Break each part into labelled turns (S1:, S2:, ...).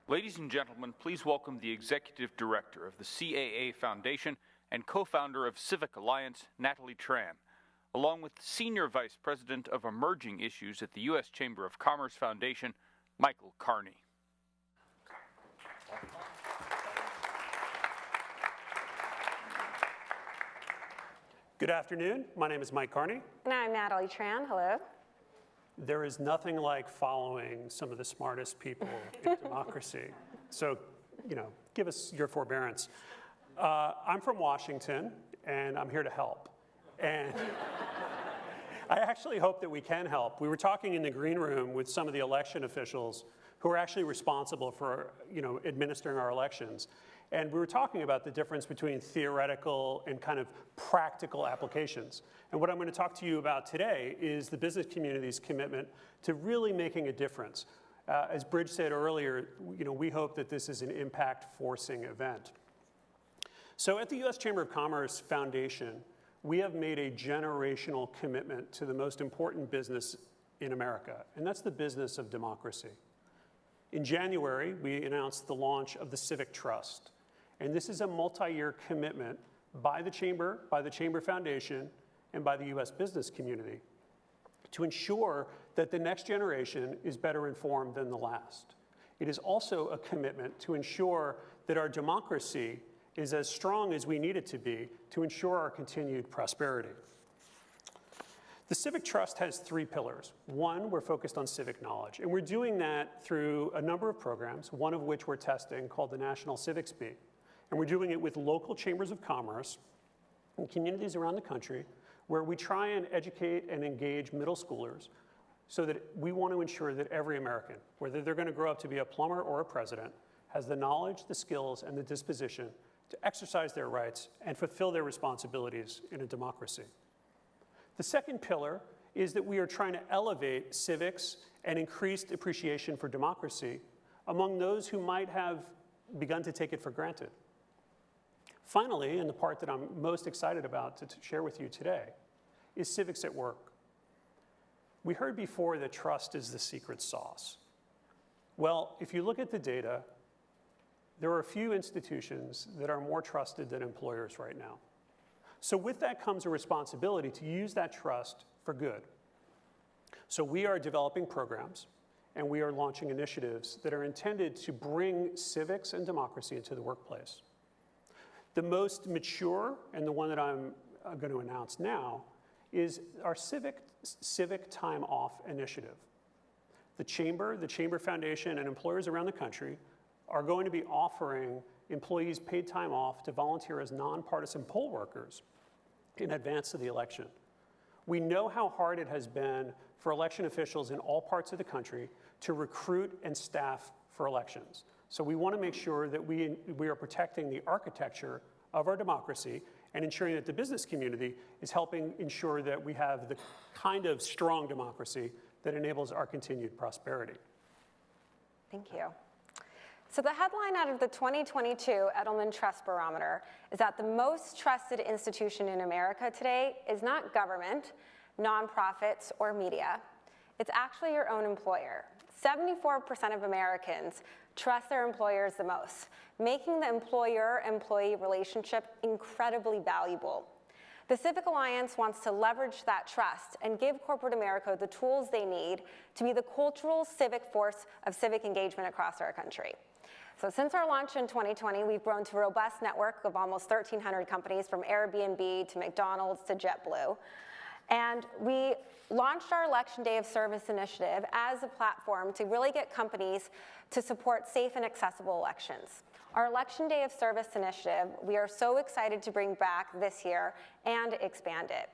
S1: Ladies and gentlemen, please welcome the Executive Director of the CAA Foundation and co-founder of Civic Alliance, Natalie Tran, along with Senior Vice President of Emerging Issues at the U.S. Chamber of Commerce Foundation, Michael Carney.
S2: Good afternoon. My name is Mike Carney.
S3: And I'm Natalie Tran. Hello.
S2: There is nothing like following some of the smartest people in democracy. So, give us your forbearance. I'm from Washington, and I'm here to help. And I actually hope that we can help. We were talking in the green room with some of the election officials who are actually responsible for, administering our elections. And we were talking about the difference between theoretical and kind of practical applications. And what I'm going to talk to you about today is the business community's commitment to really making a difference. As Bridge said earlier, we hope that this is an impact-forcing event. So at the U.S. Chamber of Commerce Foundation, we have made a generational commitment to the most important business in America, and that's the business of democracy. In January, we announced the launch of the Civic Trust. And this is a multi-year commitment by the Chamber Foundation, and by the U.S. business community to ensure that the next generation is better informed than the last. It is also a commitment to ensure that our democracy is as strong as we need it to be to ensure our continued prosperity. The Civic Trust has 3 pillars. One, we're focused on civic knowledge, and we're doing that through a number of programs, one of which we're testing called the National Civics Bee. And we're doing it with local chambers of commerce in communities around the country where we try and educate and engage middle schoolers so that we want to ensure that every American, whether they're going to grow up to be a plumber or a president, has the knowledge, the skills, and the disposition to exercise their rights and fulfill their responsibilities in a democracy. The second pillar is that we are trying to elevate civics and increased appreciation for democracy among those who might have begun to take it for granted. Finally, and the part that I'm most excited about to share with you today, is civics at work. We heard before that trust is the secret sauce. Well, if you look at the data, there are a few institutions that are more trusted than employers right now. So with that comes a responsibility to use that trust for good. So we are developing programs, and we are launching initiatives that are intended to bring civics and democracy into the workplace. The most mature, and the one that I'm going to announce now, is our Civic Time Off initiative. The Chamber Foundation, and employers around the country are going to be offering employees paid time off to volunteer as nonpartisan poll workers in advance of the election. We know how hard it has been for election officials in all parts of the country to recruit and staff for elections. So we want to make sure that we are protecting the architecture of our democracy and ensuring that the business community is helping ensure that we have the kind of strong democracy that enables our continued prosperity.
S3: Thank you. So the headline out of the 2022 Edelman Trust Barometer is that the most trusted institution in America today is not government, nonprofits, or media. It's actually your own employer. 74% of Americans trust their employers the most, making the employer-employee relationship incredibly valuable. The Civic Alliance wants to leverage that trust and give corporate America the tools they need to be the cultural civic force of civic engagement across our country. So since our launch in 2020, we've grown to a robust network of almost 1,300 companies, from Airbnb to McDonald's to JetBlue. And we launched our Election Day of Service initiative as a platform to really get companies to support safe and accessible elections. Our Election Day of Service initiative, we are so excited to bring back this year and expand it.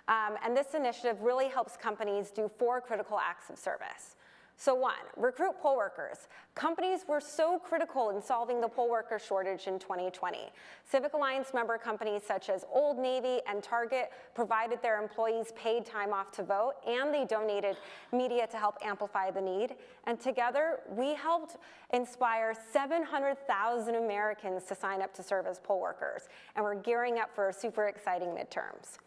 S3: And this initiative really helps companies do 4 critical acts of service. So 1, recruit poll workers. Companies were so critical in solving the poll worker shortage in 2020. Civic Alliance member companies such as Old Navy and Target provided their employees paid time off to vote, and they donated media to help amplify the need. And together, we helped inspire 700,000 Americans to sign up to serve as poll workers, and we're gearing up for super exciting midterms.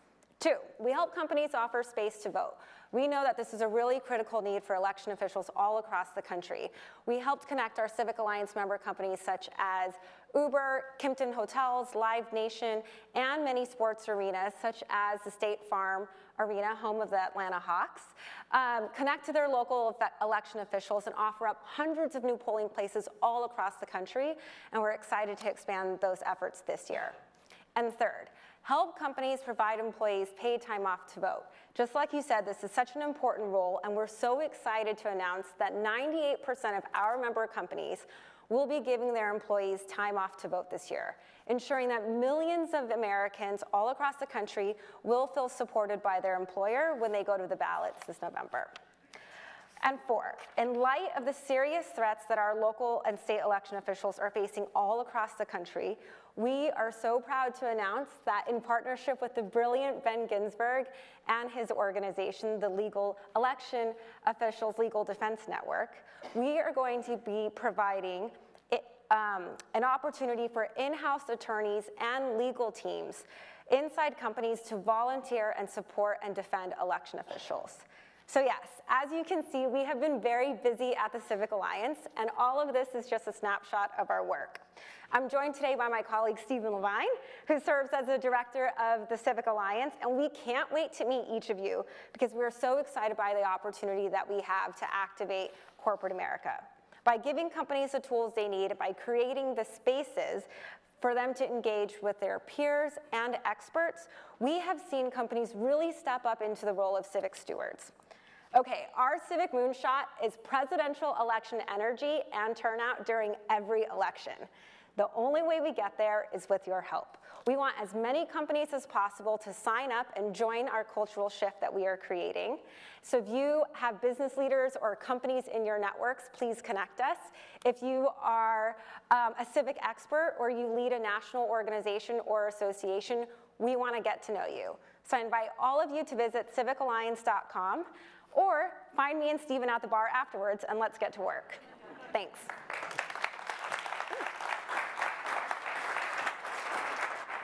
S3: 2, we help companies offer space to vote. We know that this is a really critical need for election officials all across the country. We helped connect our Civic Alliance member companies such as Uber, Kimpton Hotels, Live Nation, and many sports arenas such as the State Farm Arena, home of the Atlanta Hawks, connect to their local election officials and offer up hundreds of new polling places all across the country, and we're excited to expand those efforts this year. And third, help companies provide employees paid time off to vote. Just like you said, this is such an important role, and we're so excited to announce that 98% of our member companies will be giving their employees time off to vote this year, ensuring that millions of Americans all across the country will feel supported by their employer when they go to the ballots this November. And four, in light of the serious threats that our local and state election officials are facing all across the country, we are so proud to announce that in partnership with the brilliant Ben Ginsberg and his organization, the Legal Election Officials Legal Defense Network, we are going to be providing an opportunity for in-house attorneys and legal teams inside companies to volunteer and support and defend election officials. So yes, as you can see, we have been very busy at the Civic Alliance, and all of this is just a snapshot of our work. I'm joined today by my colleague Stephen Levine, who serves as the director of the Civic Alliance, and we can't wait to meet each of you because we're so excited by the opportunity that we have to activate corporate America. By giving companies the tools they need, by creating the spaces for them to engage with their peers and experts, we have seen companies really step up into the role of civic stewards. Okay, our civic moonshot is presidential election energy and turnout during every election. The only way we get there is with your help. We want as many companies as possible to sign up and join our cultural shift that we are creating. So if you have business leaders or companies in your networks, please connect us. If you are a civic expert or you lead a national organization or association, we want to get to know you. So I invite all of you to visit civicalliance.com or find me and Stephen at the bar afterwards and let's get to work. Thanks.